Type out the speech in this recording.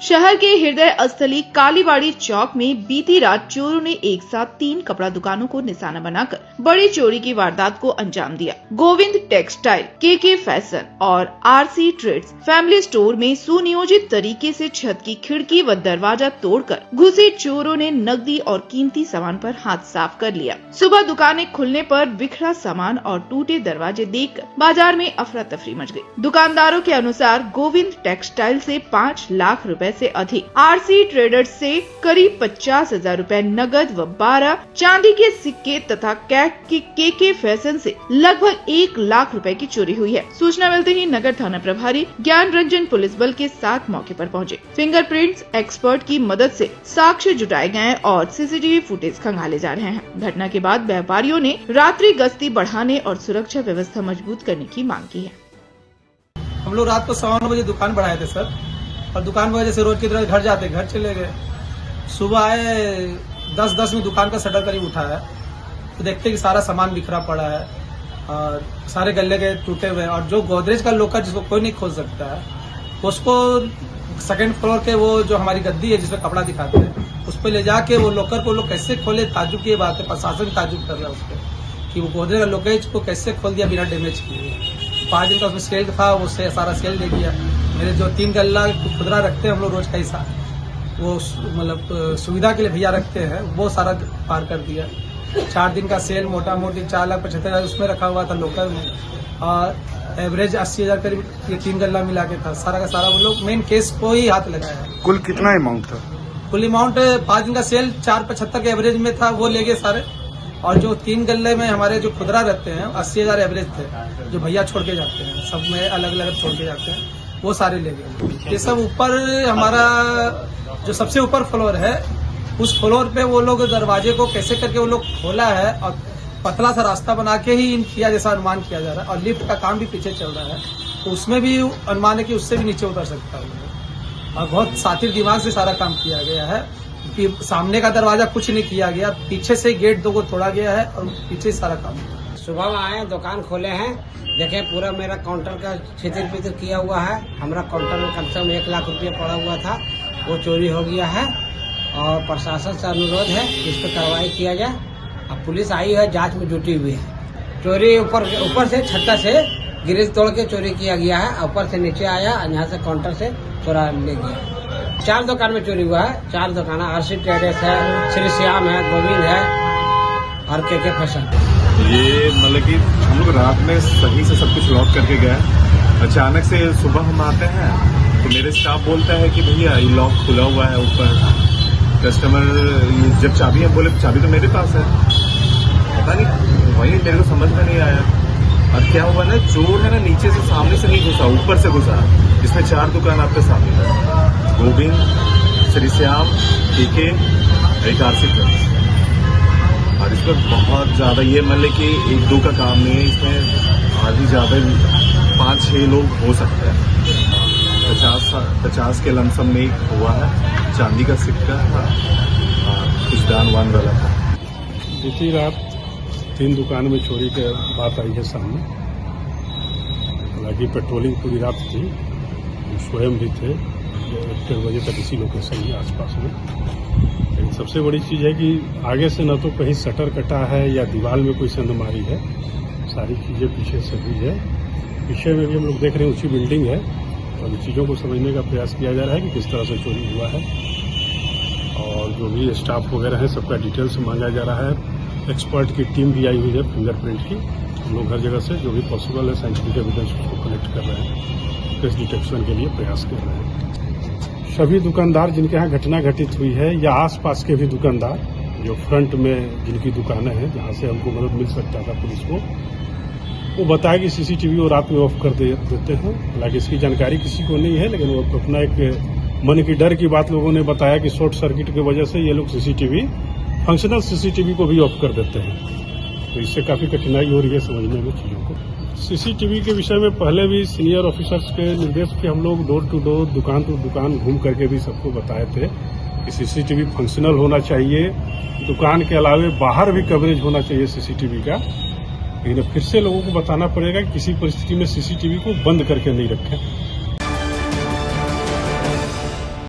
शहर के हृदय स्थली कालीबाड़ी चौक में बीती रात चोरों ने एक साथ 3 कपड़ा दुकानों को निशाना बनाकर बड़ी चोरी की वारदात को अंजाम दिया। गोविंद टेक्सटाइल, के फैशन और आरसी ट्रेड्स फैमिली स्टोर में सुनियोजित तरीके से छत की खिड़की व दरवाजा तोड़कर घुसे चोरों ने नकदी और कीमती सामान पर हाथ साफ कर लिया। सुबह दुकानें खुलने पर बिखरा सामान और टूटे दरवाजे देखकर बाजार में अफरा तफरी मच गई। दुकानदारों के अनुसार गोविंद टेक्सटाइल से 5 लाख रुपए से अधिक, आरसी ट्रेडर्स से करीब 50,000 रुपए नगद व 12 चांदी के सिक्के तथा के फैशन से लगभग 1 लाख रुपए की चोरी हुई है। सूचना मिलते ही नगर थाना प्रभारी ज्ञान रंजन पुलिस बल के साथ मौके पर पहुंचे। फिंगरप्रिंट्स एक्सपर्ट की मदद से साक्ष्य जुटाए गए और सीसीटीवी फुटेज खंगाले जा रहे हैं। घटना के बाद व्यापारियों ने रात्रि गश्ती बढ़ाने और सुरक्षा व्यवस्था मजबूत करने की मांग की है। हम लोग रात को 9:15 बजे दुकान बढ़ाए थे सर, और दुकान की वजह से रोज की तरह घर जाते, घर चले गए। सुबह आए 10:10 में दुकान का शटर करीब उठा है तो देखते कि सारा सामान बिखरा पड़ा है और सारे गल्ले के टूटे हुए, और जो गोदरेज का लॉकर जिसको कोई नहीं खोल सकता है, उसको सेकंड फ्लोर के वो जो हमारी गद्दी है जिसमें कपड़ा दिखाते हैं, उस पर ले जाके वो लॉकर को लोग कैसे खोले, ताजुब की बात है। प्रशासन ताजुब कर रहा है उस पर कि वो गोदरेज का लॉकेज को कैसे खोल दिया बिना डैमेज किए। 5 दिन का उसमें सेल था, वो सारा सेल दे दिया। मेरे जो 3 गल्ला खुदरा रखते हैं हम लोग रोज का हिसाब, वो मतलब सुविधा के लिए भैया रखते हैं, वो सारा पार कर दिया। 4 दिन का सेल मोटा मोटी 4,75,000 उसमें रखा हुआ था लोकल में, और एवरेज 80,000 करीब ये 3 गल्ला मिला के था। सारा का सारा वो लोग मेन केस को ही हाथ लगाया है। कुल कितना अमाउंट था? कुल अमाउंट 5 दिन का सेल 4,75 के एवरेज में था, वो ले गए सारे। और जो 3 गल्ले में हमारे जो खुदरा रहते हैं 80,000 एवरेज थे, जो भैया छोड़ के जाते हैं, सब में अलग अलग छोड़ के जाते हैं, वो सारे ले गए। ये सब ऊपर हमारा जो सबसे ऊपर फ्लोर है, उस फ्लोर पे वो लोग दरवाजे को कैसे करके वो लोग खोला है, और पतला सा रास्ता बना के ही किया जैसा अनुमान किया जा रहा है। और लिफ्ट का काम भी पीछे चल रहा है, तो उसमें भी अनुमान है कि उससे भी नीचे उतर सकता है। और बहुत सातिर दिमाग से सारा काम किया गया है कि सामने का दरवाजा कुछ नहीं किया गया, पीछे से गेट 2 को तोड़ा गया है और पीछे सारा काम। सुबह में आए, दुकान खोले हैं, देखे पूरा मेरा काउंटर का छितर-पितर किया हुआ है। हमारा काउंटर में कम से कम 1 लाख रुपया पड़ा हुआ था, वो चोरी हो गया है। और प्रशासन से अनुरोध है कि इस पर कार्रवाई किया जाए। अब पुलिस आई है, जांच में जुटी हुई है। चोरी ऊपर से छत्ता से गिरिज तोड़ के चोरी किया गया है, ऊपर से नीचे आया, यहाँ से काउंटर से चोरा ले गया। 4 दुकान में चोरी हुआ है। 4 दुकान आरसी ट्रेडर्स है, श्री श्याम है, गोविंद है और के फैशन। ये मतलब कि हम लोग रात में सही से सब कुछ लॉक करके गए। अचानक से सुबह हम आते हैं तो मेरे स्टाफ बोलता है कि भैया ये लॉक खुला हुआ है ऊपर। कस्टमर जब चाबी है, बोले चाबी तो मेरे पास है, पता नहीं, वही मेरे को समझ में नहीं आया। और क्या हुआ ना, चोर है ना नीचे से सामने से नहीं घुसा, ऊपर से घुसा। इसमें 4 दुकान आपके सामने है, गोविंद, श्री श्याम, के एक आरसी ट्रेडर्स। और इसमें बहुत ज्यादा ये मतलब कि 1-2 का काम नहीं है, इसमें आधी ज्यादा 5-6 लोग हो सकते हैं। 50 के लमसम में हुआ है, चांदी का सिक्का और कुछ दान वान वाला था। बीती रात 3 दुकान में चोरी की बात आई है सामने। हालांकि पेट्रोलिंग पूरी रात थी, स्वयं भी थे, 1 बजे तक इसी लोकेशन में आसपास में। लेकिन सबसे बड़ी चीज़ है कि आगे से न तो कहीं शटर कटा है या दीवार में कोई संद मारी है, सारी चीज़ें पीछे से हुई है। पीछे में भी हम लोग देख रहे हैं ऊंची बिल्डिंग है, और इन चीज़ों को समझने का प्रयास किया जा रहा है कि किस तरह से चोरी हुआ है। और जो भी स्टाफ वगैरह है सबका डिटेल्स मांगा जा रहा है। एक्सपर्ट की टीम भी आई हुई है फिंगरप्रिंट की। हम लोग हर जगह से जो भी पॉसिबल है साइंटिफिक एविडेंस उसको कलेक्ट कर रहे हैं, केस डिटेक्शन के लिए प्रयास कर रहे हैं। सभी दुकानदार जिनके यहाँ घटना घटित हुई है या आसपास के भी दुकानदार जो फ्रंट में जिनकी दुकानें हैं, जहाँ से हमको मदद मिल सकता था पुलिस को, वो बताया कि सीसीटीवी वो रात में ऑफ कर देते हैं। हालांकि इसकी जानकारी किसी को नहीं है, लेकिन वो अपना एक मन की डर की बात लोगों ने बताया कि शॉर्ट सर्किट की वजह से ये लोग सीसीटीवी, फंक्शनल सीसीटीवी को भी ऑफ कर देते हैं। तो इससे काफी कठिनाई हो रही है समझने में चीजों को। सीसीटीवी के विषय में पहले भी सीनियर ऑफिसर्स के निर्देश पे हम लोग डोर टू डोर, दुकान टू दुकान घूम करके भी सबको बताए थे कि सीसीटीवी फंक्शनल होना चाहिए, दुकान के अलावे बाहर भी कवरेज होना चाहिए सीसीटीवी का। लेकिन फिर से लोगों को बताना पड़ेगा कि किसी परिस्थिति में सीसीटीवी को बंद करके नहीं रखें।